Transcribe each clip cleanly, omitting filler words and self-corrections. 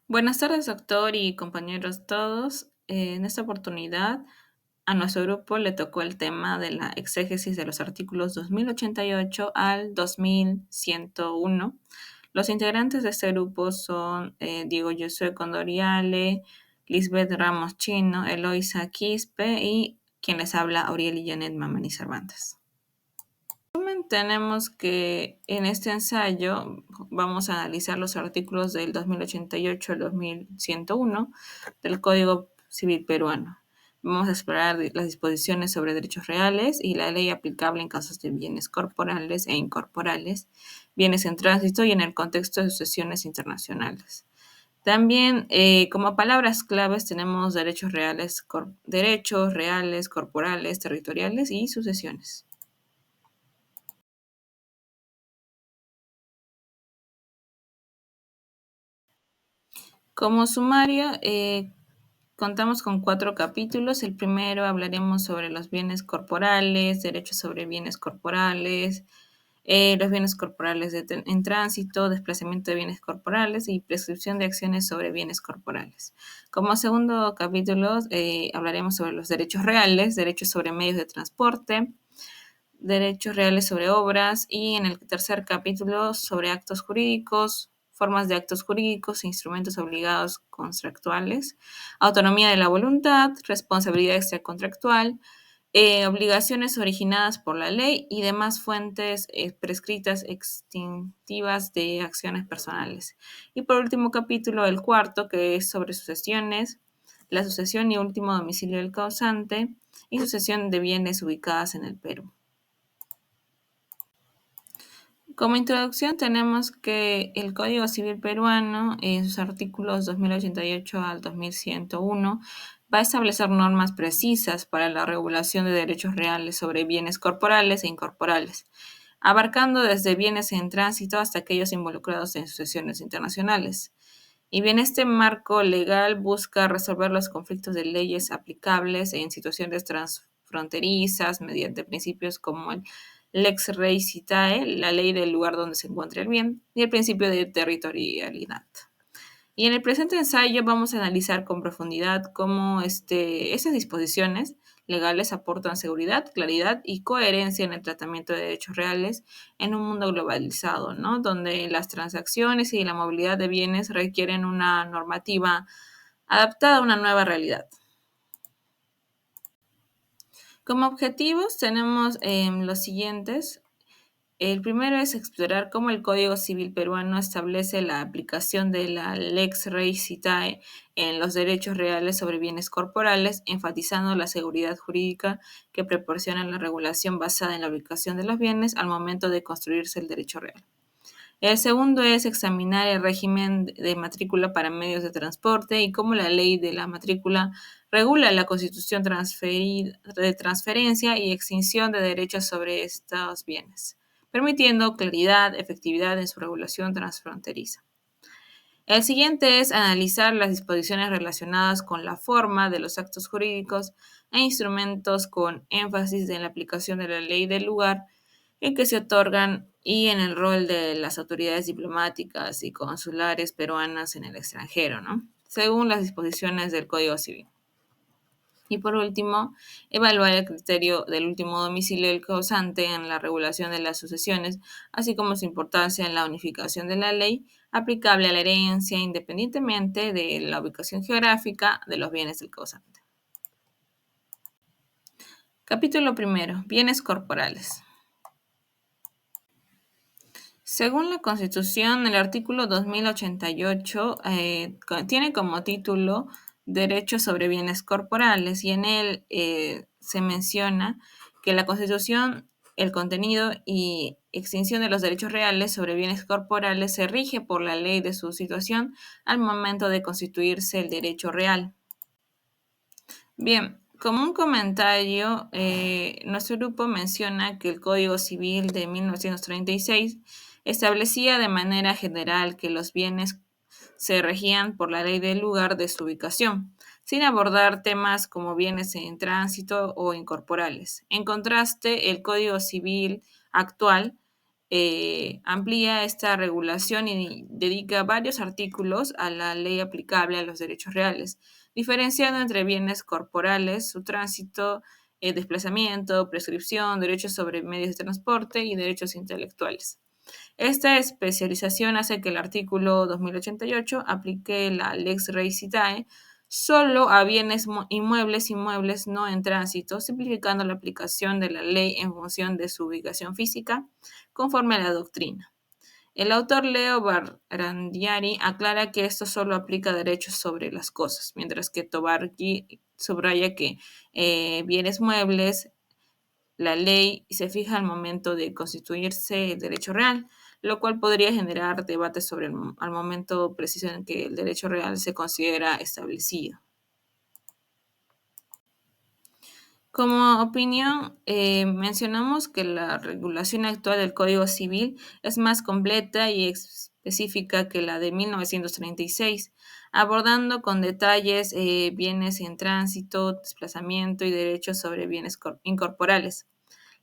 Buenas tardes, doctor y compañeros todos. En esta oportunidad, a nuestro grupo le tocó el tema de la exégesis de los artículos 2088 al 2101. Los integrantes de este grupo son Diego Josué Condoriale, Lisbeth Ramos Chino, Eloisa Quispe y quien les habla, Auriel y Janet Mamani Cervantes. Tenemos que en este ensayo vamos a analizar los artículos del 2088 al 2101 del Código Civil peruano. Vamos a explorar las disposiciones sobre derechos reales y la ley aplicable en casos de bienes corporales e incorporales, bienes en tránsito y en el contexto de sucesiones internacionales. También, como palabras claves, tenemos derechos reales, corporales, territoriales y sucesiones. Como sumario, contamos con 4 capítulos. El primero hablaremos sobre los bienes corporales, derechos sobre bienes corporales, los bienes corporales en tránsito, desplazamiento de bienes corporales y prescripción de acciones sobre bienes corporales. Como segundo capítulo, hablaremos sobre los derechos reales, derechos sobre medios de transporte, derechos reales sobre obras y en el tercer capítulo sobre actos jurídicos, formas de actos jurídicos e instrumentos obligados contractuales, autonomía de la voluntad, responsabilidad extracontractual, obligaciones originadas por la ley y demás fuentes prescritas extintivas de acciones personales. Y por último capítulo, el cuarto, que es sobre sucesiones, la sucesión y último domicilio del causante y sucesión de bienes ubicadas en el Perú. Como introducción tenemos que el Código Civil peruano, en sus artículos 2088 al 2101, va a establecer normas precisas para la regulación de derechos reales sobre bienes corporales e incorporales, abarcando desde bienes en tránsito hasta aquellos involucrados en sucesiones internacionales. Y bien, este marco legal busca resolver los conflictos de leyes aplicables en situaciones transfronterizas mediante principios como el lex rei citae, la ley del lugar donde se encuentra el bien, y el principio de territorialidad. Y en el presente ensayo vamos a analizar con profundidad cómo esas disposiciones legales aportan seguridad, claridad y coherencia en el tratamiento de derechos reales en un mundo globalizado, ¿no? Donde las transacciones y la movilidad de bienes requieren una normativa adaptada a una nueva realidad. Como objetivos tenemos los siguientes. El primero es explorar cómo el Código Civil peruano establece la aplicación de la Lex Rei Citae en los derechos reales sobre bienes corporales, enfatizando la seguridad jurídica que proporciona la regulación basada en la ubicación de los bienes al momento de construirse el derecho real. El segundo es examinar el régimen de matrícula para medios de transporte y cómo la ley de la matrícula regula la constitución de transferencia y extinción de derechos sobre estos bienes, permitiendo claridad, efectividad en su regulación transfronteriza. El siguiente es analizar las disposiciones relacionadas con la forma de los actos jurídicos e instrumentos con énfasis en la aplicación de la ley del lugar en que se otorgan y en el rol de las autoridades diplomáticas y consulares peruanas en el extranjero, ¿no? Según las disposiciones del Código Civil. Y por último, evaluar el criterio del último domicilio del causante en la regulación de las sucesiones, así como su importancia en la unificación de la ley aplicable a la herencia, independientemente de la ubicación geográfica de los bienes del causante. Capítulo primero. Bienes corporales. Según la Constitución, el artículo 2088 tiene como título Derechos sobre bienes corporales y en él se menciona que la Constitución, el contenido y extinción de los derechos reales sobre bienes corporales se rige por la ley de su situación al momento de constituirse el derecho real. Bien, como un comentario, nuestro grupo menciona que el Código Civil de 1936 establecía de manera general que los bienes se regían por la ley del lugar de su ubicación, sin abordar temas como bienes en tránsito o incorporales. En contraste, el Código Civil actual amplía esta regulación y dedica varios artículos a la ley aplicable a los derechos reales, diferenciando entre bienes corporales, su tránsito, desplazamiento, prescripción, derechos sobre medios de transporte y derechos intelectuales. Esta especialización hace que el artículo 2088 aplique la Lex Res Citae solo a bienes inmuebles no en tránsito, simplificando la aplicación de la ley en función de su ubicación física, conforme a la doctrina. El autor Leo Barandiari aclara que esto solo aplica derechos sobre las cosas, mientras que Tobargi subraya que bienes muebles la ley se fija al momento de constituirse el derecho real, lo cual podría generar debates sobre al momento preciso en que el derecho real se considera establecido. Como opinión, mencionamos que la regulación actual del Código Civil es más completa y específica que la de 1936, abordando con detalles bienes en tránsito, desplazamiento y derechos sobre bienes incorporales.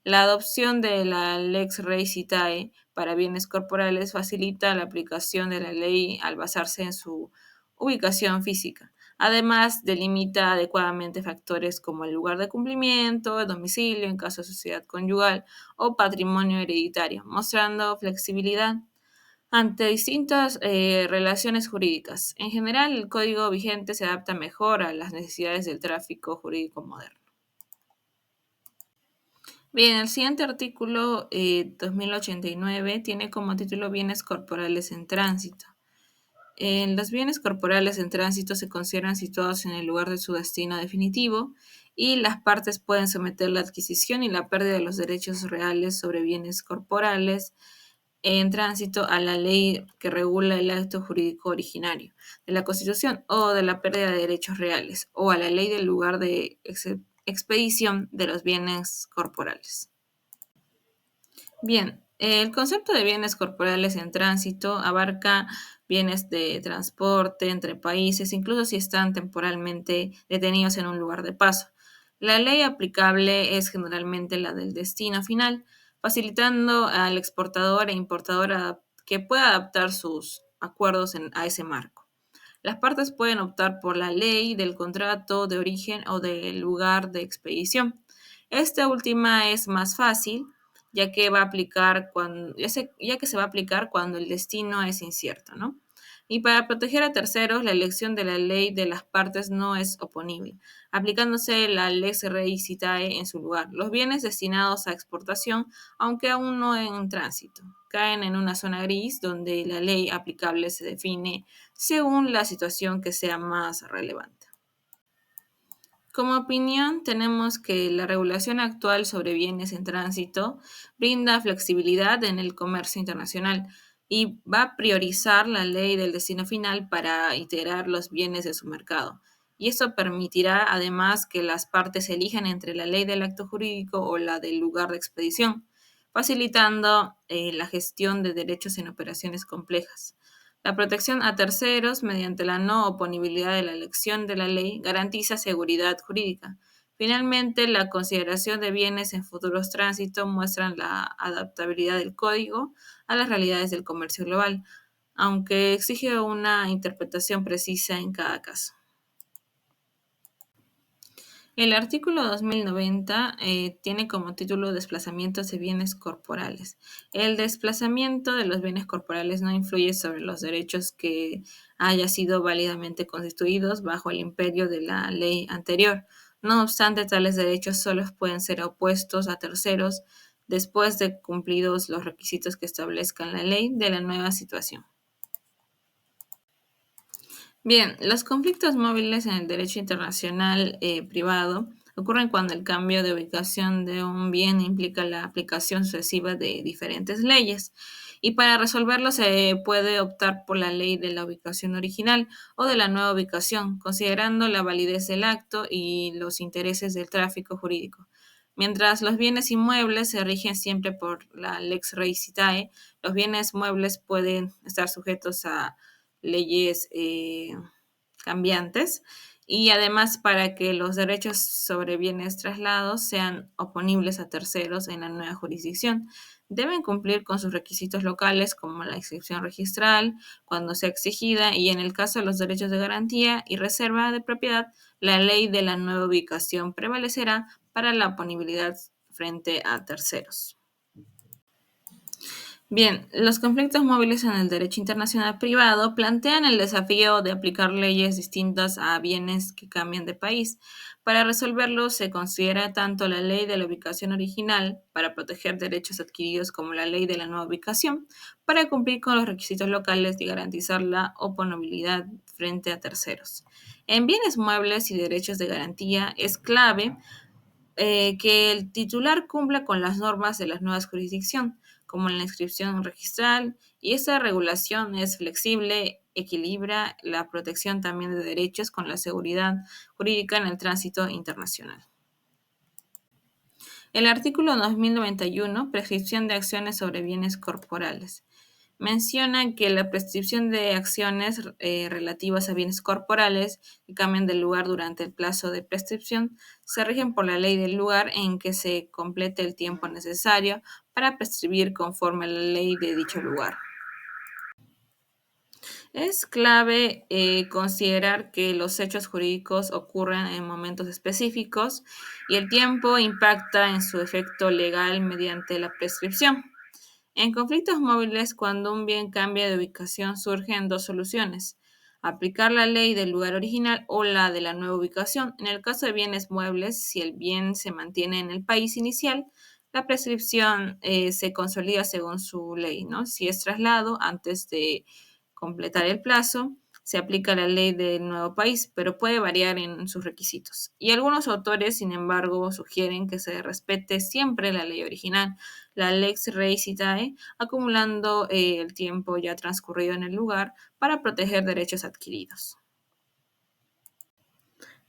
La adopción de la Lex Res Citae para bienes corporales facilita la aplicación de la ley al basarse en su ubicación física. Además, delimita adecuadamente factores como el lugar de cumplimiento, el domicilio en caso de sociedad conyugal o patrimonio hereditario, mostrando flexibilidad ante distintas relaciones jurídicas. En general, el código vigente se adapta mejor a las necesidades del tráfico jurídico moderno. Bien, el siguiente artículo 2089 tiene como título Bienes corporales en tránsito. Los bienes corporales en tránsito se consideran situados en el lugar de su destino definitivo y las partes pueden someter la adquisición y la pérdida de los derechos reales sobre bienes corporales en tránsito a la ley que regula el acto jurídico originario de la Constitución o de la pérdida de derechos reales o a la ley del lugar de expedición de los bienes corporales. Bien, el concepto de bienes corporales en tránsito abarca bienes de transporte entre países, incluso si están temporalmente detenidos en un lugar de paso. La ley aplicable es generalmente la del destino final, facilitando al exportador e importador que pueda adaptar sus acuerdos a ese marco. Las partes pueden optar por la ley del contrato de origen o del lugar de expedición. Esta última es más fácil, ya que va a aplicar ya que se va a aplicar cuando el destino es incierto, ¿no? Y para proteger a terceros, la elección de la ley de las partes no es oponible, aplicándose la Lex Rei Citae en su lugar. Los bienes destinados a exportación, aunque aún no en tránsito, caen en una zona gris donde la ley aplicable se define según la situación que sea más relevante. Como opinión, tenemos que la regulación actual sobre bienes en tránsito brinda flexibilidad en el comercio internacional y va a priorizar la ley del destino final para integrar los bienes de su mercado. Y eso permitirá además que las partes elijan entre la ley del acto jurídico o la del lugar de expedición, facilitando la gestión de derechos en operaciones complejas. La protección a terceros mediante la no oponibilidad de la elección de la ley garantiza seguridad jurídica. Finalmente, la consideración de bienes en futuros tránsitos muestran la adaptabilidad del código a las realidades del comercio global, aunque exige una interpretación precisa en cada caso. El artículo 2090 tiene como título Desplazamientos de bienes corporales. El desplazamiento de los bienes corporales no influye sobre los derechos que haya sido válidamente constituidos bajo el imperio de la ley anterior. No obstante, tales derechos solo pueden ser opuestos a terceros después de cumplidos los requisitos que establezcan la ley de la nueva situación. Bien, los conflictos móviles en el derecho internacional privado ocurren cuando el cambio de ubicación de un bien implica la aplicación sucesiva de diferentes leyes. Y para resolverlo se puede optar por la ley de la ubicación original o de la nueva ubicación, considerando la validez del acto y los intereses del tráfico jurídico. Mientras los bienes inmuebles se rigen siempre por la Lex Res Citae, los bienes muebles pueden estar sujetos a leyes cambiantes y además para que los derechos sobre bienes traslados sean oponibles a terceros en la nueva jurisdicción. deben cumplir con sus requisitos locales como la inscripción registral cuando sea exigida y en el caso de los derechos de garantía y reserva de propiedad, la ley de la nueva ubicación prevalecerá para la oponibilidad frente a terceros. Bien, los conflictos móviles en el derecho internacional privado plantean el desafío de aplicar leyes distintas a bienes que cambian de país. Para resolverlo, se considera tanto la ley de la ubicación original para proteger derechos adquiridos como la ley de la nueva ubicación para cumplir con los requisitos locales y garantizar la oponibilidad frente a terceros. En bienes muebles y derechos de garantía es clave que el titular cumpla con las normas de la nueva jurisdicción, como en la inscripción registral, y esa regulación es flexible, equilibra la protección también de derechos con la seguridad jurídica en el tránsito internacional. El artículo 2091, prescripción de acciones sobre bienes corporales. Menciona que la prescripción de acciones relativas a bienes corporales que cambian de lugar durante el plazo de prescripción se rigen por la ley del lugar en que se complete el tiempo necesario para prescribir conforme a la ley de dicho lugar. Es clave considerar que los hechos jurídicos ocurren en momentos específicos y el tiempo impacta en su efecto legal mediante la prescripción. En conflictos móviles, cuando un bien cambia de ubicación, surgen dos soluciones: aplicar la ley del lugar original o la de la nueva ubicación. En el caso de bienes muebles, si el bien se mantiene en el país inicial, la prescripción se consolida según su ley, ¿no? Si es traslado, antes de completar el plazo, se aplica la ley del nuevo país, pero puede variar en sus requisitos. Y algunos autores, sin embargo, sugieren que se respete siempre la ley original, la lex rei citae, acumulando el tiempo ya transcurrido en el lugar para proteger derechos adquiridos.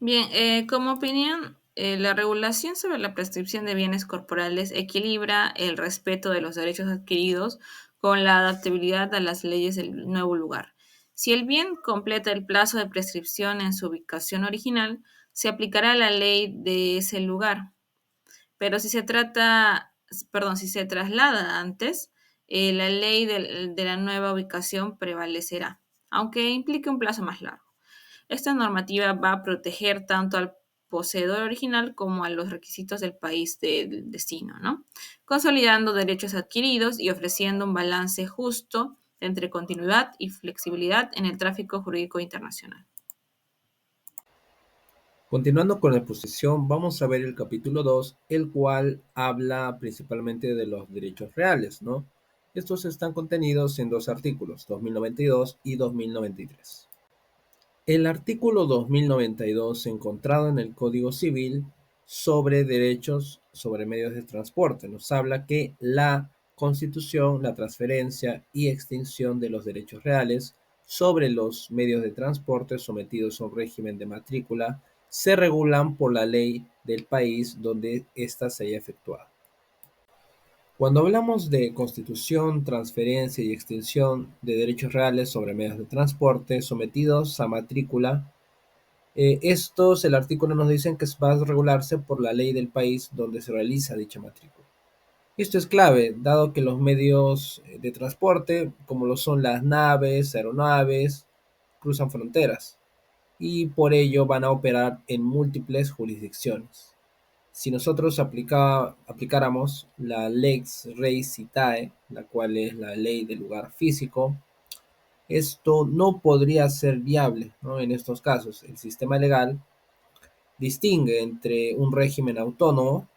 Bien, como opinión, la regulación sobre la prescripción de bienes corporales equilibra el respeto de los derechos adquiridos con la adaptabilidad a las leyes del nuevo lugar. Si el bien completa el plazo de prescripción en su ubicación original, se aplicará la ley de ese lugar. Pero si se traslada antes, la ley de la nueva ubicación prevalecerá, aunque implique un plazo más largo. Esta normativa va a proteger tanto al poseedor original como a los requisitos del país del destino, ¿no? Consolidando derechos adquiridos y ofreciendo un balance justo entre continuidad y flexibilidad en el tráfico jurídico internacional. Continuando con la exposición, vamos a ver el capítulo 2, el cual habla principalmente de los derechos reales, ¿no? Estos están contenidos en dos artículos, 2092 y 2093. El artículo 2092, encontrado en el Código Civil sobre derechos sobre medios de transporte, nos habla que la constitución, la transferencia y extinción de los derechos reales sobre los medios de transporte sometidos a un régimen de matrícula se regulan por la ley del país donde ésta se haya efectuado. Cuando hablamos de constitución, transferencia y extinción de derechos reales sobre medios de transporte sometidos a matrícula, estos, el artículo nos dice que va a regularse por la ley del país donde se realiza dicha matrícula. Esto es clave, dado que los medios de transporte, como lo son las naves, aeronaves, cruzan fronteras y por ello van a operar en múltiples jurisdicciones. Si nosotros aplicáramos la lex rei citae, la cual es la ley del lugar físico, esto no podría ser viable, ¿no? En estos casos. El sistema legal distingue entre un régimen autónomo,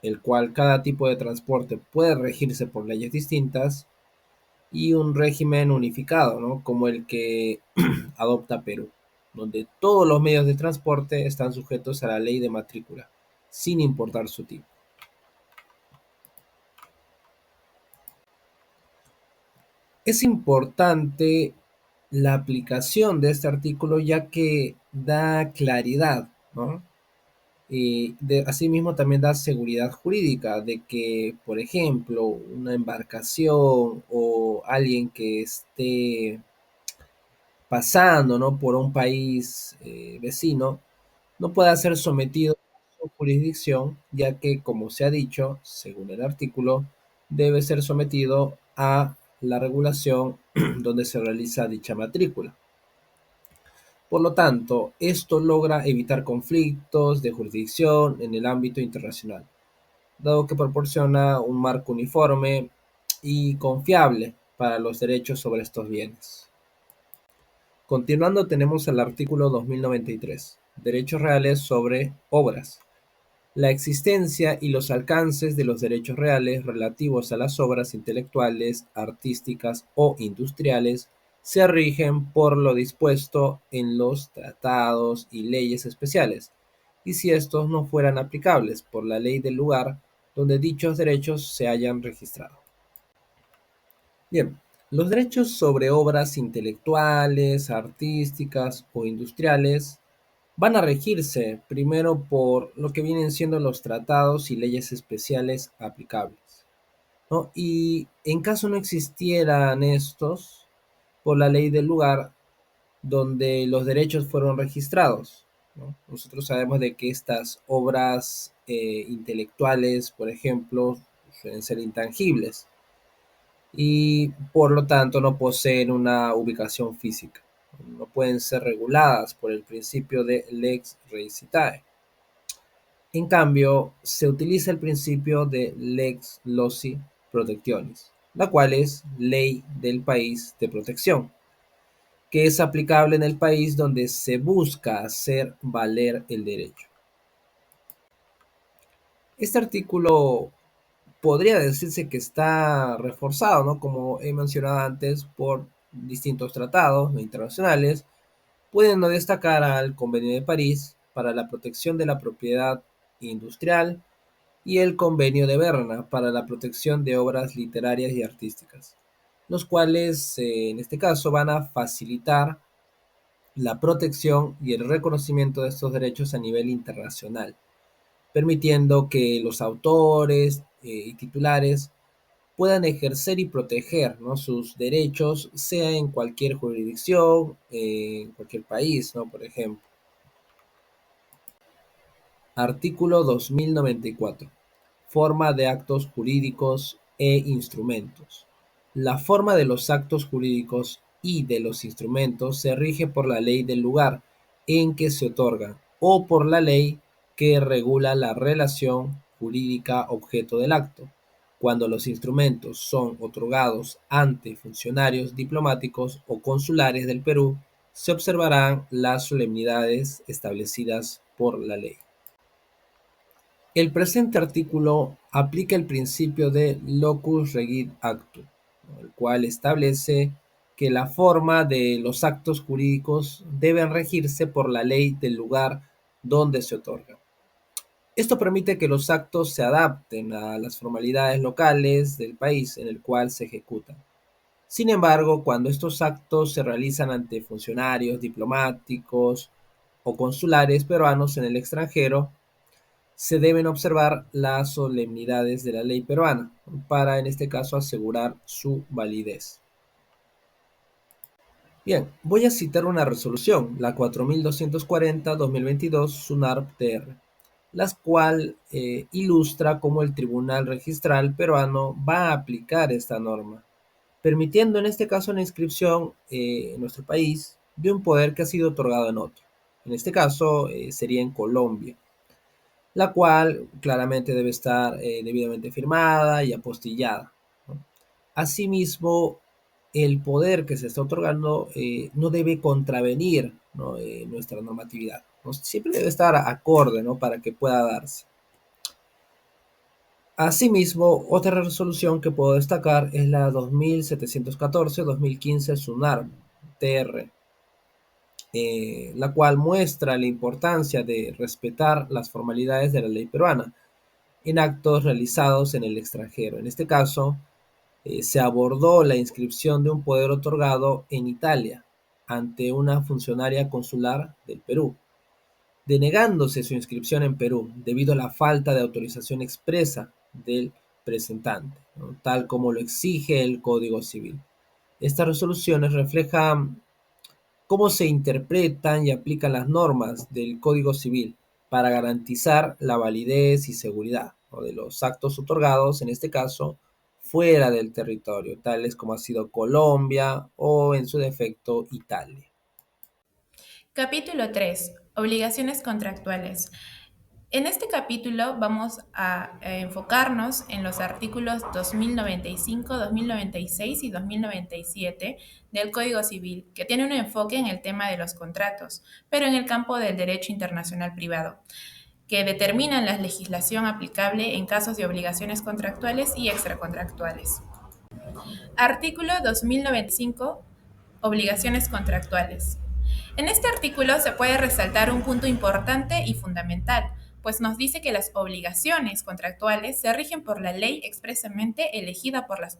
el cual cada tipo de transporte puede regirse por leyes distintas, y un régimen unificado, ¿no? Como el que adopta Perú, donde todos los medios de transporte están sujetos a la ley de matrícula, sin importar su tipo. Es importante la aplicación de este artículo ya que da claridad, ¿no? Asimismo también da seguridad jurídica de que, por ejemplo, una embarcación o alguien que esté pasando, ¿no?, por un país vecino no pueda ser sometido a su jurisdicción, ya que, como se ha dicho, según el artículo, debe ser sometido a la regulación donde se realiza dicha matrícula. Por lo tanto, esto logra evitar conflictos de jurisdicción en el ámbito internacional, dado que proporciona un marco uniforme y confiable para los derechos sobre estos bienes. Continuando, tenemos el artículo 2093, derechos reales sobre obras. La existencia y los alcances de los derechos reales relativos a las obras intelectuales, artísticas o industriales se rigen por lo dispuesto en los tratados y leyes especiales, y si estos no fueran aplicables por la ley del lugar donde dichos derechos se hayan registrado. Bien, los derechos sobre obras intelectuales, artísticas o industriales van a regirse primero por lo que vienen siendo los tratados y leyes especiales aplicables, ¿no? Y en caso no existieran estos, por la ley del lugar donde los derechos fueron registrados, ¿no? Nosotros sabemos de que estas obras intelectuales, por ejemplo, suelen ser intangibles y por lo tanto no poseen una ubicación física. No pueden ser reguladas por el principio de lex recitae. En cambio, se utiliza el principio de lex loci protectionis, la cual es ley del país de protección, que es aplicable en el país donde se busca hacer valer el derecho. Este artículo podría decirse que está reforzado, ¿no? Como he mencionado antes, por distintos tratados internacionales, pudiendo destacar al Convenio de París para la protección de la propiedad industrial y el Convenio de Berna para la protección de obras literarias y artísticas, los cuales en este caso van a facilitar la protección y el reconocimiento de estos derechos a nivel internacional, permitiendo que los autores y titulares puedan ejercer y proteger, ¿no?, sus derechos, sea en cualquier jurisdicción, en cualquier país, ¿no? Por ejemplo. Artículo 2094. Forma de actos jurídicos e instrumentos. La forma de los actos jurídicos y de los instrumentos se rige por la ley del lugar en que se otorgan o por la ley que regula la relación jurídica objeto del acto. Cuando los instrumentos son otorgados ante funcionarios diplomáticos o consulares del Perú, se observarán las solemnidades establecidas por la ley. El presente artículo aplica el principio de locus regit actu, ¿no?, el cual establece que la forma de los actos jurídicos deben regirse por la ley del lugar donde se otorga. Esto permite que los actos se adapten a las formalidades locales del país en el cual se ejecutan. Sin embargo, cuando estos actos se realizan ante funcionarios diplomáticos o consulares peruanos en el extranjero, se deben observar las solemnidades de la ley peruana para, en este caso, asegurar su validez. Bien, voy a citar una resolución, la 4240-2022 SUNARP-TR, la cual ilustra cómo el Tribunal Registral peruano va a aplicar esta norma, permitiendo en este caso la inscripción en nuestro país de un poder que ha sido otorgado en otro. En este caso sería en Colombia, la cual claramente debe estar debidamente firmada y apostillada, ¿no? Asimismo, el poder que se está otorgando no debe contravenir, ¿no?, nuestra normatividad, ¿no? Siempre debe estar acorde, ¿no?, para que pueda darse. Asimismo, otra resolución que puedo destacar es la 2714-2015 SUNARP-TR, la cual muestra la importancia de respetar las formalidades de la ley peruana en actos realizados en el extranjero. En este caso, se abordó la inscripción de un poder otorgado en Italia ante una funcionaria consular del Perú, denegándose su inscripción en Perú debido a la falta de autorización expresa del presentante, ¿no?, tal como lo exige el Código Civil. Estas resoluciones reflejan cómo se interpretan y aplican las normas del Código Civil para garantizar la validez y seguridad, ¿no?, de los actos otorgados, en este caso, fuera del territorio, tales como ha sido Colombia o en su defecto Italia. Capítulo 3. Obligaciones contractuales. En este capítulo vamos a enfocarnos en los artículos 2095, 2096 y 2097 del Código Civil, que tiene un enfoque en el tema de los contratos, pero en el campo del derecho internacional privado, que determinan la legislación aplicable en casos de obligaciones contractuales y extracontractuales. Artículo 2095. Obligaciones contractuales. En este artículo se puede resaltar un punto importante y fundamental, pues nos dice que las obligaciones contractuales se rigen por la ley expresamente elegida por las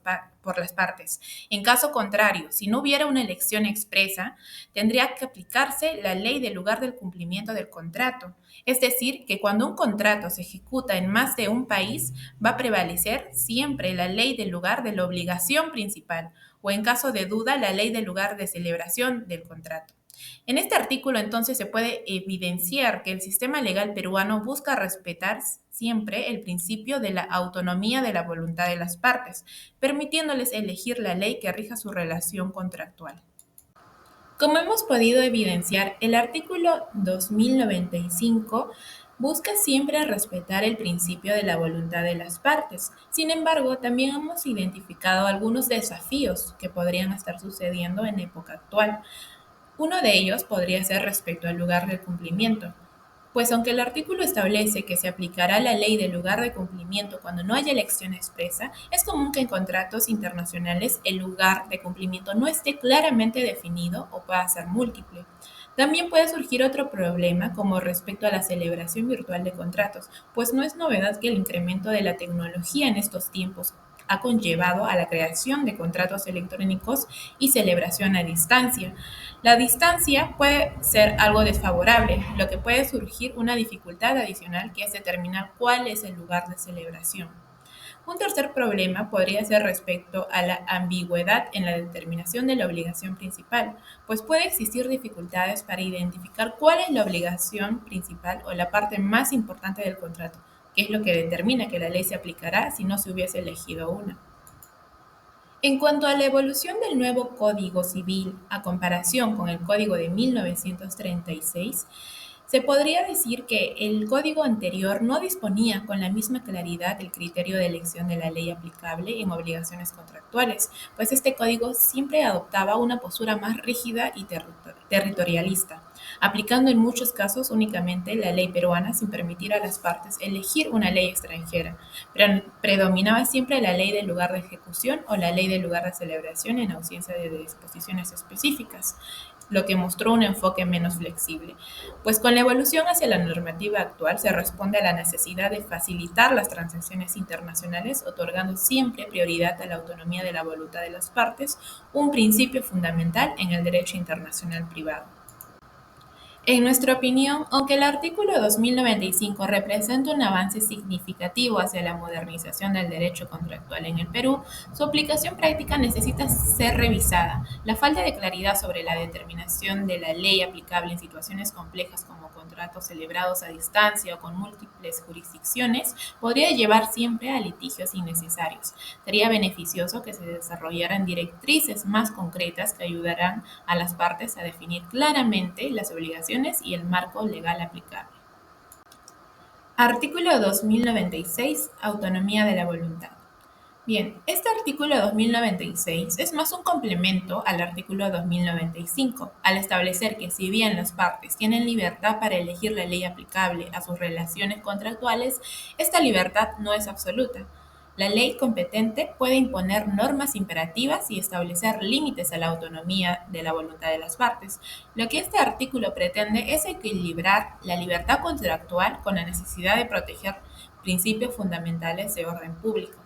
partes. En caso contrario, si no hubiera una elección expresa, tendría que aplicarse la ley del lugar del cumplimiento del contrato. Es decir, que cuando un contrato se ejecuta en más de un país, va a prevalecer siempre la ley del lugar de la obligación principal, o en caso de duda, la ley del lugar de celebración del contrato. En este artículo entonces se puede evidenciar que el sistema legal peruano busca respetar siempre el principio de la autonomía de la voluntad de las partes, permitiéndoles elegir la ley que rija su relación contractual. Como hemos podido evidenciar, el artículo 2095 busca siempre respetar el principio de la voluntad de las partes. Sin embargo, también hemos identificado algunos desafíos que podrían estar sucediendo en época actual. Uno de ellos podría ser respecto al lugar de cumplimiento, pues aunque el artículo establece que se aplicará la ley del lugar de cumplimiento cuando no haya elección expresa, es común que en contratos internacionales el lugar de cumplimiento no esté claramente definido o pueda ser múltiple. También puede surgir otro problema como respecto a la celebración virtual de contratos, pues no es novedad que el incremento de la tecnología en estos tiempos ha conllevado a la creación de contratos electrónicos y celebración a distancia. La distancia puede ser algo desfavorable, lo que puede surgir una dificultad adicional que es determinar cuál es el lugar de celebración. Un tercer problema podría ser respecto a la ambigüedad en la determinación de la obligación principal, pues puede existir dificultades para identificar cuál es la obligación principal o la parte más importante del contrato, que es lo que determina que la ley se aplicará si no se hubiese elegido una. En cuanto a la evolución del nuevo Código Civil a comparación con el Código de 1936, se podría decir que el código anterior no disponía con la misma claridad del criterio de elección de la ley aplicable en obligaciones contractuales, pues este código siempre adoptaba una postura más rígida y territorialista, aplicando en muchos casos únicamente la ley peruana sin permitir a las partes elegir una ley extranjera. Predominaba siempre la ley del lugar de ejecución o la ley del lugar de celebración en ausencia de disposiciones específicas, lo que mostró un enfoque menos flexible, pues con la evolución hacia la normativa actual se responde a la necesidad de facilitar las transacciones internacionales, otorgando siempre prioridad a la autonomía de la voluntad de las partes, un principio fundamental en el derecho internacional privado. En nuestra opinión, aunque el artículo 2095 representa un avance significativo hacia la modernización del derecho contractual en el Perú, su aplicación práctica necesita ser revisada. La falta de claridad sobre la determinación de la ley aplicable en situaciones complejas como contratos celebrados a distancia o con múltiples jurisdicciones podría llevar siempre a litigios innecesarios. Sería beneficioso que se desarrollaran directrices más concretas que ayudaran a las partes a definir claramente las obligaciones y el marco legal aplicable. Artículo 2096. Autonomía de la voluntad. Bien, este artículo 2096 es más un complemento al artículo 2095, al establecer que si bien las partes tienen libertad para elegir la ley aplicable a sus relaciones contractuales, esta libertad no es absoluta. La ley competente puede imponer normas imperativas y establecer límites a la autonomía de la voluntad de las partes. Lo que este artículo pretende es equilibrar la libertad contractual con la necesidad de proteger principios fundamentales de orden público.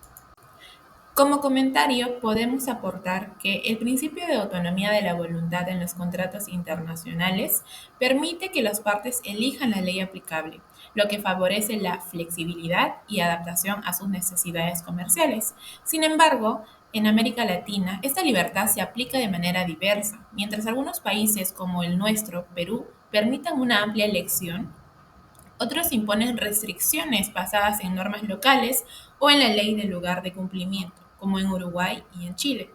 Como comentario, podemos aportar que el principio de autonomía de la voluntad en los contratos internacionales permite que las partes elijan la ley aplicable, lo que favorece la flexibilidad y adaptación a sus necesidades comerciales. Sin embargo, en América Latina, esta libertad se aplica de manera diversa. Mientras algunos países como el nuestro, Perú, permitan una amplia elección, otros imponen restricciones basadas en normas locales o en la ley del lugar de cumplimiento, como en Uruguay y en Chile.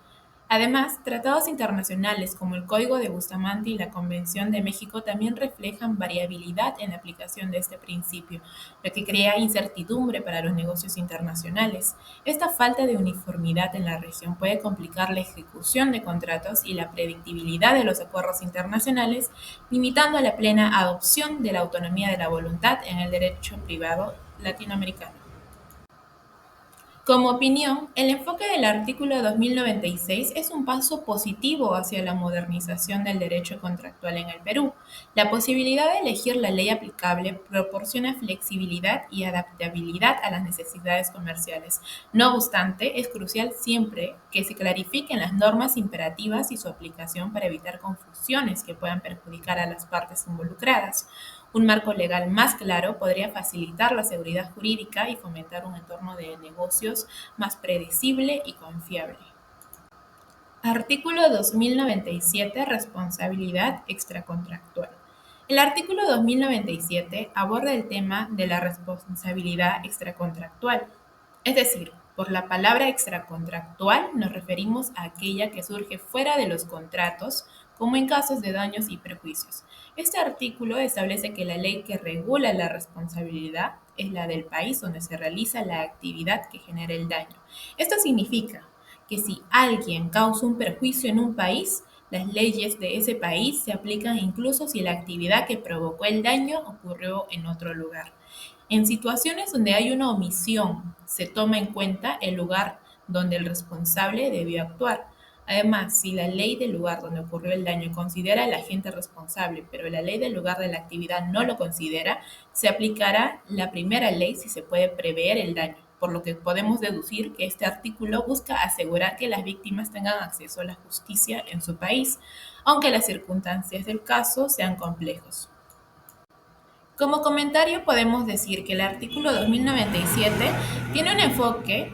Además, tratados internacionales como el Código de Bustamante y la Convención de México también reflejan variabilidad en la aplicación de este principio, lo que crea incertidumbre para los negocios internacionales. Esta falta de uniformidad en la región puede complicar la ejecución de contratos y la predictibilidad de los acuerdos internacionales, limitando la plena adopción de la autonomía de la voluntad en el derecho privado latinoamericano. Como opinión, el enfoque del artículo 2096 es un paso positivo hacia la modernización del derecho contractual en el Perú. La posibilidad de elegir la ley aplicable proporciona flexibilidad y adaptabilidad a las necesidades comerciales. No obstante, es crucial siempre que se clarifiquen las normas imperativas y su aplicación para evitar confusiones que puedan perjudicar a las partes involucradas. Un marco legal más claro podría facilitar la seguridad jurídica y fomentar un entorno de negocios más predecible y confiable. Artículo 2097. Responsabilidad extracontractual. El artículo 2097 aborda el tema de la responsabilidad extracontractual, es decir, por la palabra extracontractual nos referimos a aquella que surge fuera de los contratos, como en casos de daños y perjuicios. Este artículo establece que la ley que regula la responsabilidad es la del país donde se realiza la actividad que genera el daño. Esto significa que si alguien causa un perjuicio en un país, las leyes de ese país se aplican incluso si la actividad que provocó el daño ocurrió en otro lugar. En situaciones donde hay una omisión, se toma en cuenta el lugar donde el responsable debió actuar. Además, si la ley del lugar donde ocurrió el daño considera al agente responsable, pero la ley del lugar de la actividad no lo considera, se aplicará la primera ley si se puede prever el daño, por lo que podemos deducir que este artículo busca asegurar que las víctimas tengan acceso a la justicia en su país, aunque las circunstancias del caso sean complejos. Como comentario podemos decir que el artículo 2097 tiene un enfoque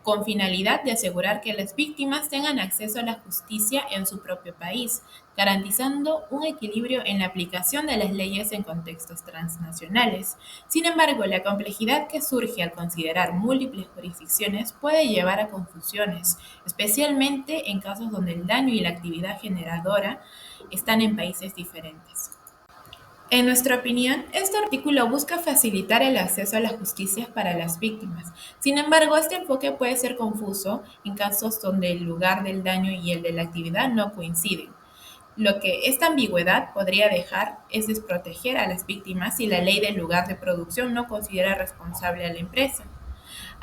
con finalidad de asegurar que las víctimas tengan acceso a la justicia en su propio país, garantizando un equilibrio en la aplicación de las leyes en contextos transnacionales. Sin embargo, la complejidad que surge al considerar múltiples jurisdicciones puede llevar a confusiones, especialmente en casos donde el daño y la actividad generadora están en países diferentes. En nuestra opinión, este artículo busca facilitar el acceso a la justicia para las víctimas. Sin embargo, este enfoque puede ser confuso en casos donde el lugar del daño y el de la actividad no coinciden. Lo que esta ambigüedad podría dejar es desproteger a las víctimas si la ley del lugar de producción no considera responsable a la empresa.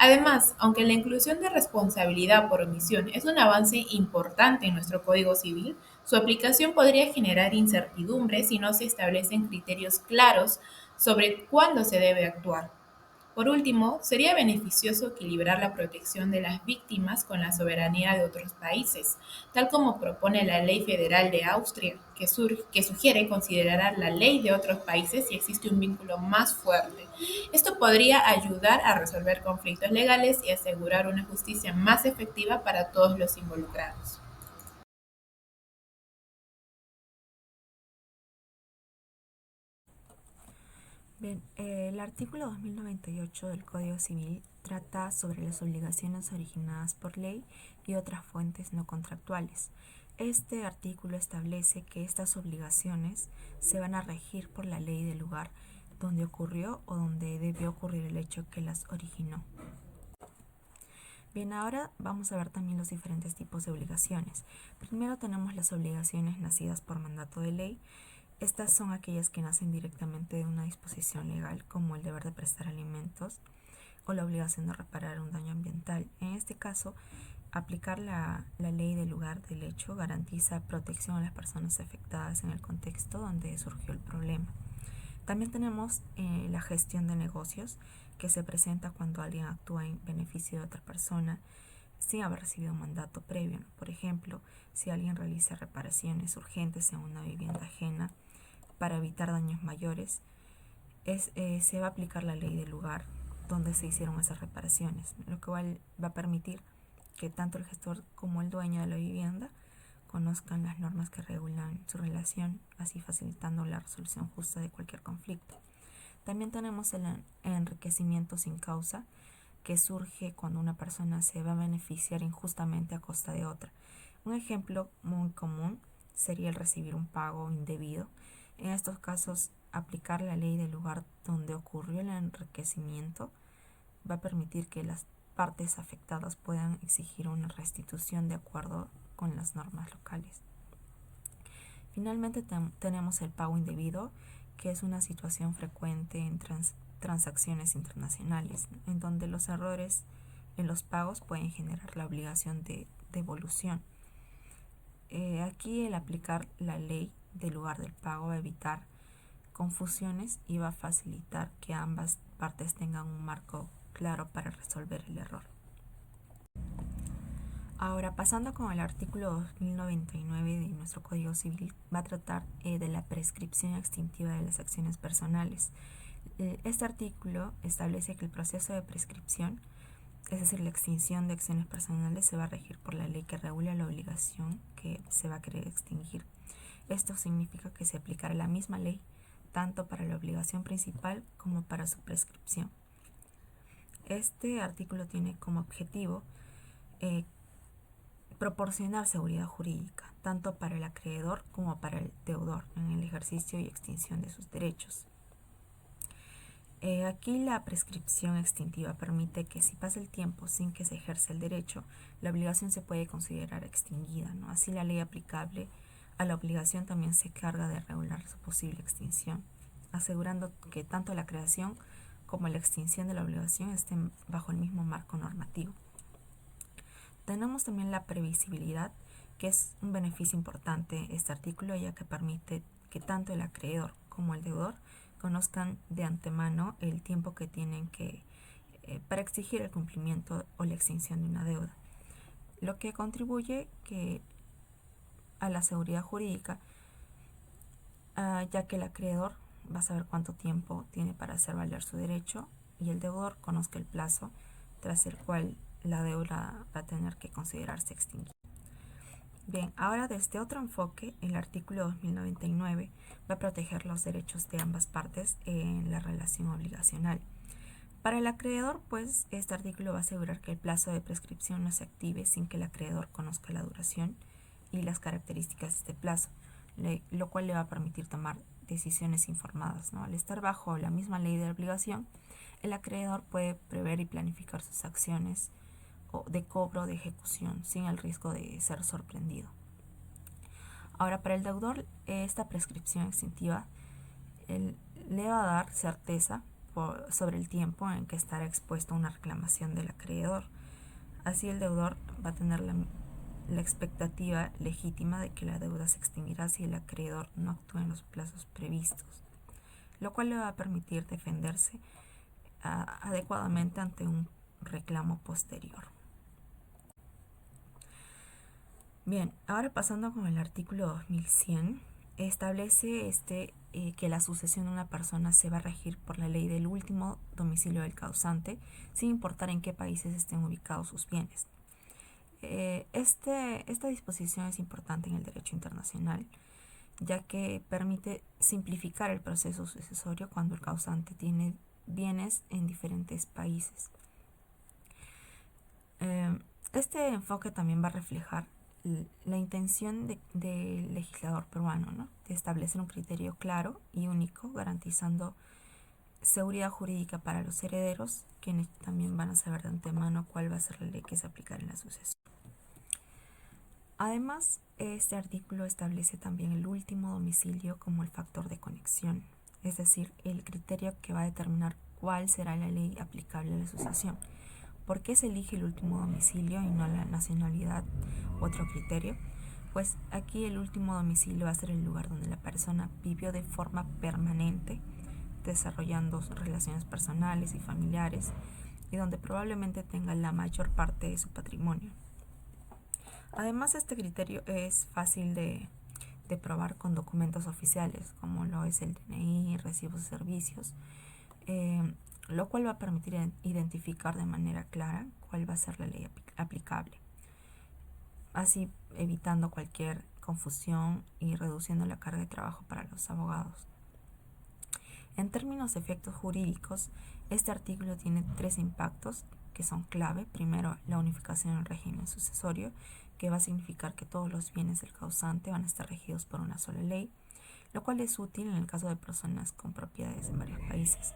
Además, aunque la inclusión de responsabilidad por omisión es un avance importante en nuestro Código Civil, su aplicación podría generar incertidumbre si no se establecen criterios claros sobre cuándo se debe actuar. Por último, sería beneficioso equilibrar la protección de las víctimas con la soberanía de otros países, tal como propone la Ley Federal de Austria, que sugiere considerar la ley de otros países si existe un vínculo más fuerte. Esto podría ayudar a resolver conflictos legales y asegurar una justicia más efectiva para todos los involucrados. Bien, el artículo 2098 del Código Civil trata sobre las obligaciones originadas por ley y otras fuentes no contractuales. Este artículo establece que estas obligaciones se van a regir por la ley del lugar donde ocurrió o donde debió ocurrir el hecho que las originó. Bien, ahora vamos a ver también los diferentes tipos de obligaciones. Primero tenemos las obligaciones nacidas por mandato de ley. Estas son aquellas que nacen directamente de una disposición legal, como el deber de prestar alimentos o la obligación de reparar un daño ambiental. En este caso, aplicar la ley del lugar del hecho garantiza protección a las personas afectadas en el contexto donde surgió el problema. También tenemos la gestión de negocios, que se presenta cuando alguien actúa en beneficio de otra persona sin haber recibido un mandato previo. Por ejemplo, si alguien realiza reparaciones urgentes en una vivienda ajena para evitar daños mayores, se va a aplicar la ley del lugar donde se hicieron esas reparaciones, lo que va a permitir que tanto el gestor como el dueño de la vivienda conozcan las normas que regulan su relación, así facilitando la resolución justa de cualquier conflicto. También tenemos el enriquecimiento sin causa, que surge cuando una persona se va a beneficiar injustamente a costa de otra. Un ejemplo muy común sería el recibir un pago indebido. En estos casos, aplicar la ley del lugar donde ocurrió el enriquecimiento va a permitir que las partes afectadas puedan exigir una restitución de acuerdo con las normas locales. Finalmente tenemos el pago indebido, que es una situación frecuente en transacciones internacionales, en donde los errores en los pagos pueden generar la obligación de devolución. Aquí el aplicar la ley del lugar del pago va a evitar confusiones y va a facilitar que ambas partes tengan un marco claro para resolver el error. Ahora, pasando con el artículo 2099 de nuestro Código Civil, va a tratar de la prescripción extintiva de las acciones personales. Este artículo establece que el proceso de prescripción, es decir, la extinción de acciones personales, se va a regir por la ley que regula la obligación que se va a querer extinguir. Esto significa que se aplicará la misma ley tanto para la obligación principal como para su prescripción. Este artículo tiene como objetivo proporcionar seguridad jurídica, tanto para el acreedor como para el deudor, en el ejercicio y extinción de sus derechos. Aquí la prescripción extintiva permite que si pasa el tiempo sin que se ejerza el derecho, la obligación se puede considerar extinguida, ¿no? Así la ley aplicable a la obligación también se encarga de regular su posible extinción, asegurando que tanto la creación como la extinción de la obligación estén bajo el mismo marco normativo. Tenemos también la previsibilidad, que es un beneficio importante este artículo, ya que permite que tanto el acreedor como el deudor conozcan de antemano el tiempo que tienen que para exigir el cumplimiento o la extinción de una deuda, lo que contribuye a la seguridad jurídica, ya que el acreedor va a saber cuánto tiempo tiene para hacer valer su derecho y el deudor conozca el plazo tras el cual la deuda va a tener que considerarse extinguida. Bien, ahora desde otro enfoque, el artículo 2099 va a proteger los derechos de ambas partes en la relación obligacional. Para el acreedor, pues, este artículo va a asegurar que el plazo de prescripción no se active sin que el acreedor conozca la duración y las características de este plazo, lo cual le va a permitir tomar decisiones informadas, ¿no? Al estar bajo la misma ley de obligación, el acreedor puede prever y planificar sus acciones de cobro o de ejecución sin el riesgo de ser sorprendido. Ahora, para el deudor, esta prescripción extintiva le va a dar certeza sobre el tiempo en que estará expuesto a una reclamación del acreedor. Así el deudor va a tener la expectativa legítima de que la deuda se extinguirá si el acreedor no actúa en los plazos previstos, lo cual le va a permitir defenderse adecuadamente ante un reclamo posterior. Bien, ahora pasando con el artículo 2100, establece que la sucesión de una persona se va a regir por la ley del último domicilio del causante, sin importar en qué países estén ubicados sus bienes. Esta disposición es importante en el derecho internacional, ya que permite simplificar el proceso sucesorio cuando el causante tiene bienes en diferentes países. Este enfoque también va a reflejar la intención del legislador peruano, ¿no?, de establecer un criterio claro y único, garantizando seguridad jurídica para los herederos, quienes también van a saber de antemano cuál va a ser la ley que se aplicará en la sucesión. Además, este artículo establece también el último domicilio como el factor de conexión, es decir, el criterio que va a determinar cuál será la ley aplicable a la sucesión. ¿Por qué se elige el último domicilio y no la nacionalidad u otro criterio? Pues aquí el último domicilio va a ser el lugar donde la persona vivió de forma permanente, desarrollando relaciones personales y familiares, y donde probablemente tenga la mayor parte de su patrimonio. Además, este criterio es fácil de probar con documentos oficiales, como lo es el DNI, recibos de servicios, lo cual va a permitir identificar de manera clara cuál va a ser la ley aplicable, así evitando cualquier confusión y reduciendo la carga de trabajo para los abogados. En términos de efectos jurídicos, este artículo tiene tres impactos que son clave. Primero, la unificación del régimen sucesorio, que va a significar que todos los bienes del causante van a estar regidos por una sola ley, lo cual es útil en el caso de personas con propiedades en varios países.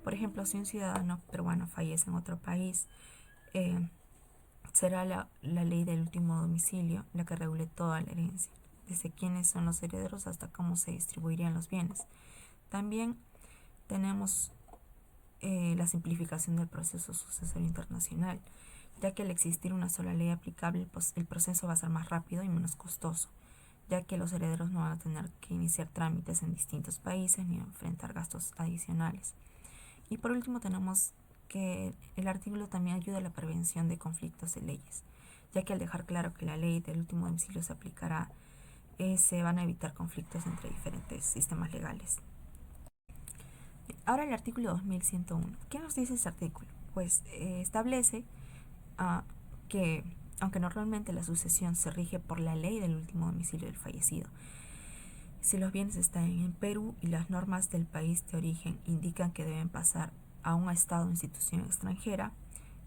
Por ejemplo, si un ciudadano peruano fallece en otro país, será la ley del último domicilio la que regule toda la herencia, desde quiénes son los herederos hasta cómo se distribuirían los bienes. También tenemos la simplificación del proceso sucesorio internacional, ya que al existir una sola ley aplicable, pues el proceso va a ser más rápido y menos costoso, ya que los herederos no van a tener que iniciar trámites en distintos países ni enfrentar gastos adicionales. Y por último tenemos que el artículo también ayuda a la prevención de conflictos de leyes, ya que al dejar claro que la ley del último domicilio se aplicará, se van a evitar conflictos entre diferentes sistemas legales. Ahora el artículo 2101. ¿Qué nos dice este artículo? Pues establece que, aunque normalmente la sucesión se rige por la ley del último domicilio del fallecido, si los bienes están en Perú y las normas del país de origen indican que deben pasar a un estado o institución extranjera,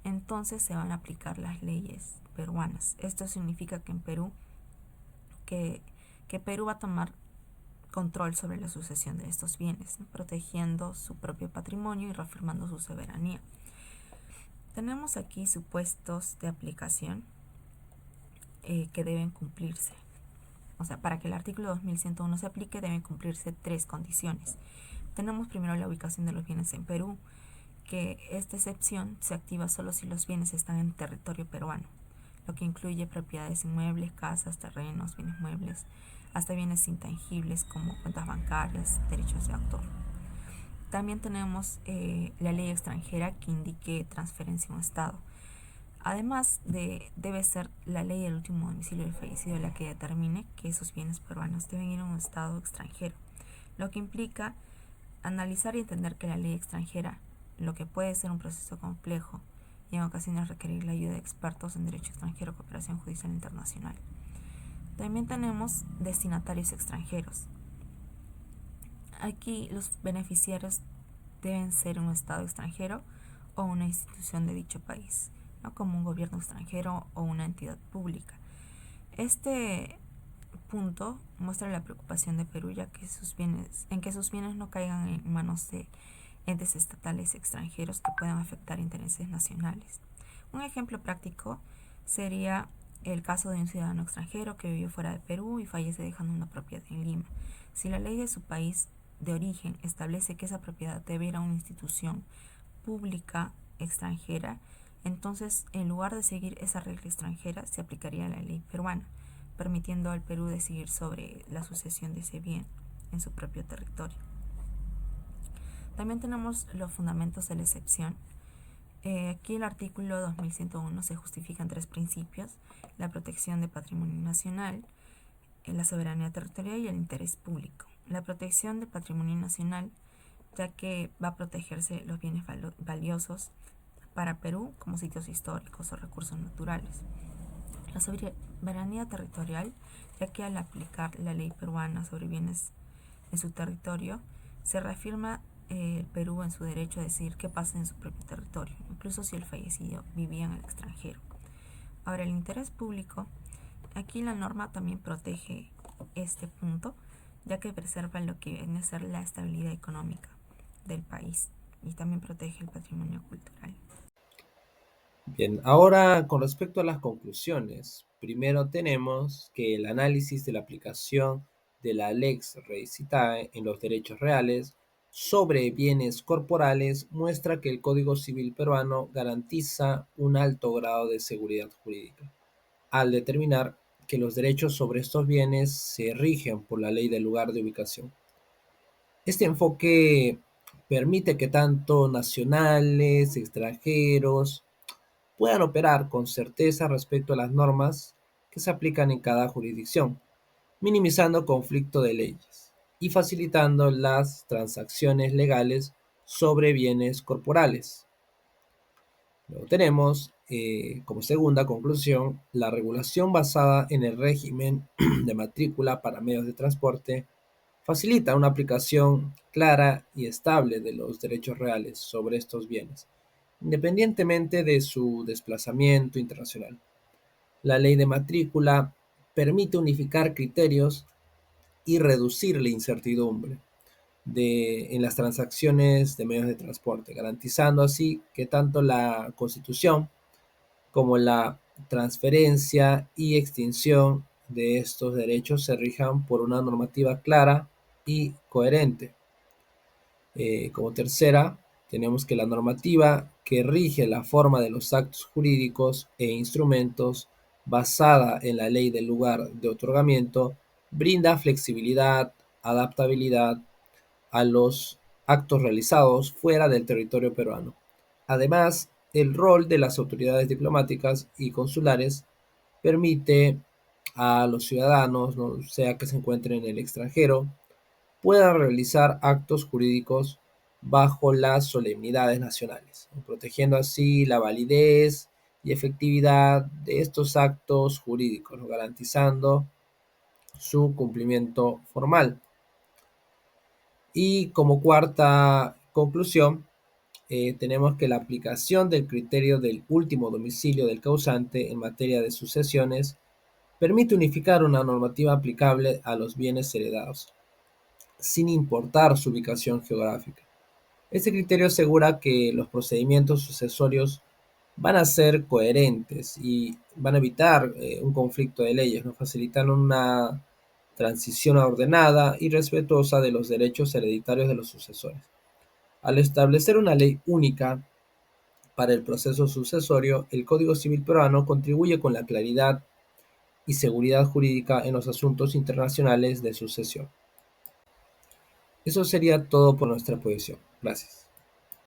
entonces se van a aplicar las leyes peruanas. Esto significa que en Perú, que Perú va a tomar control sobre la sucesión de estos bienes, ¿no?, protegiendo su propio patrimonio y reafirmando su soberanía. Tenemos aquí supuestos de aplicación que deben cumplirse. O sea, para que el artículo 2101 se aplique deben cumplirse 3 condiciones. Tenemos primero la ubicación de los bienes en Perú, que esta excepción se activa solo si los bienes están en territorio peruano, lo que incluye propiedades inmuebles, casas, terrenos, bienes muebles, hasta bienes intangibles como cuentas bancarias, derechos de autor. También tenemos la ley extranjera que indique transferencia a un estado. Además, debe ser la ley del último domicilio del fallecido la que determine que esos bienes peruanos deben ir a un estado extranjero, lo que implica analizar y entender que la ley extranjera, lo que puede ser un proceso complejo y en ocasiones requerir la ayuda de expertos en derecho extranjero, cooperación judicial internacional. También tenemos destinatarios extranjeros. Aquí los beneficiarios deben ser un estado extranjero o una institución de dicho país, ¿no?, como un gobierno extranjero o una entidad pública. Este punto muestra la preocupación de Perú, ya que sus bienes no caigan en manos de entes estatales extranjeros que puedan afectar intereses nacionales. Un ejemplo práctico sería el caso de un ciudadano extranjero que vivió fuera de Perú y fallece dejando una propiedad en Lima. Si la ley de su país de origen establece que esa propiedad debe ir a una institución pública extranjera, entonces en lugar de seguir esa regla extranjera se aplicaría la ley peruana, permitiendo al Perú decidir sobre la sucesión de ese bien en su propio territorio. También tenemos los fundamentos de la excepción. Aquí el artículo 2101 se justifica en 3 principios: la protección del patrimonio nacional, la soberanía territorial y el interés público. La protección del patrimonio nacional, ya que va a protegerse los bienes valiosos para Perú, como sitios históricos o recursos naturales. La soberanía territorial, ya que al aplicar la ley peruana sobre bienes en su territorio, se reafirma el Perú en su derecho a decidir qué pasa en su propio territorio, incluso si el fallecido vivía en el extranjero. Ahora, el interés público, aquí la norma también protege este punto, ya que preserva lo que viene a ser la estabilidad económica del país y también protege el patrimonio cultural. Bien, ahora con respecto a las conclusiones, primero tenemos que el análisis de la aplicación de la Lex Resitae en los derechos reales sobre bienes corporales muestra que el Código Civil peruano garantiza un alto grado de seguridad jurídica, al determinar que los derechos sobre estos bienes se rigen por la ley del lugar de ubicación. Este enfoque permite que tanto nacionales, extranjeros, puedan operar con certeza respecto a las normas que se aplican en cada jurisdicción, minimizando conflicto de leyes y facilitando las transacciones legales sobre bienes corporales. Luego tenemos, como segunda conclusión, la regulación basada en el régimen de matrícula para medios de transporte facilita una aplicación clara y estable de los derechos reales sobre estos bienes, independientemente de su desplazamiento internacional. La ley de matrícula permite unificar criterios y reducir la incertidumbre en las transacciones de medios de transporte, garantizando así que tanto la Constitución como la transferencia y extinción de estos derechos se rijan por una normativa clara y coherente. Como tercera, tenemos que la normativa que rige la forma de los actos jurídicos e instrumentos basada en la ley del lugar de otorgamiento brinda flexibilidad, adaptabilidad a los actos realizados fuera del territorio peruano. Además, el rol de las autoridades diplomáticas y consulares permite a los ciudadanos, ¿no? Sea que se encuentren en el extranjero, puedan realizar actos jurídicos bajo las solemnidades nacionales, ¿no? Protegiendo así la validez y efectividad de estos actos jurídicos, ¿no? Garantizando su cumplimiento formal. Y como cuarta conclusión, tenemos que la aplicación del criterio del último domicilio del causante en materia de sucesiones permite unificar una normativa aplicable a los bienes heredados, sin importar su ubicación geográfica. Este criterio asegura que los procedimientos sucesorios van a ser coherentes y van a evitar un conflicto de leyes, ¿no? Facilitando una transición ordenada y respetuosa de los derechos hereditarios de los sucesores. Al establecer una ley única para el proceso sucesorio, el Código Civil peruano contribuye con la claridad y seguridad jurídica en los asuntos internacionales de sucesión. Eso sería todo por nuestra posición. Gracias.